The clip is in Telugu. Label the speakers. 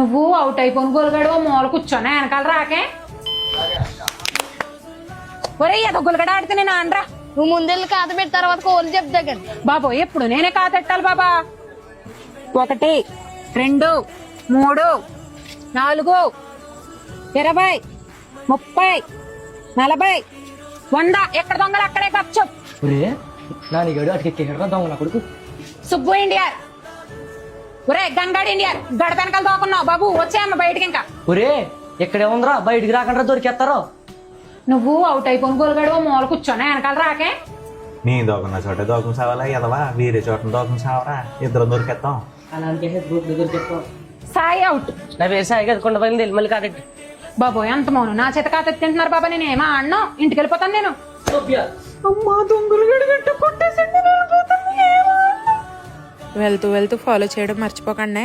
Speaker 1: నువ్వు అవుట్ అయిపోను గొలగడు మూల కూర్చోనే వెనకాల రాకే. ఒరే ఏదో గొలగడ ఆడితే నేను అనరా.
Speaker 2: నువ్వు ముందెళ్ళి కాత పెట్టి తర్వాత కోళ్ళు చెప్తా కానీ
Speaker 1: బాబు ఎప్పుడు నేనే కాతెట్టాలి బాబా. 1 2 3 4 20 30 40 100 ఎక్కడ దొంగలు అక్కడే గప్చు.
Speaker 3: నానిగాడు అటుకెక్కేసాడు దొంగ కొడుకు.
Speaker 1: సుబ్బు ఇండియా ఒరే గంగాడి ఇండియా గడ వెనకాల దోకున్నావు బాబు. వచ్చాయమ్మ బయటికి. ఇంకా
Speaker 3: ఒరే ఇక్కడే ఉందిరా బయటికి రాకుండా దొరికేస్తారో.
Speaker 1: నువ్వు అవుట్ అయిపోను గొలగడు మూల కూర్చోనే వెనకాల రాకే.
Speaker 4: నీ దోకున్న చోట దోకం సావాలా ఎదవా, వేరే చోట దోకం సావరా, ఇద్దరం దొరికేస్తాం.
Speaker 1: సాయి అవుట్.
Speaker 3: నా పేరు సాయి కదా కొండపల్లి మళ్ళీ కాదెట్టి.
Speaker 1: బాబు ఎంత మౌను నా చేత కాతెత్తింటున్నారు బాబా. నేను ఏమా ఆడను, ఇంటికి వెళ్ళిపోతాను నేను. అమ్మా దొంగలు గడిగట్టు కొట్టేసండి.
Speaker 5: వెళ్తూ వెళ్తూ ఫాలో చేయడం మర్చిపోకండి.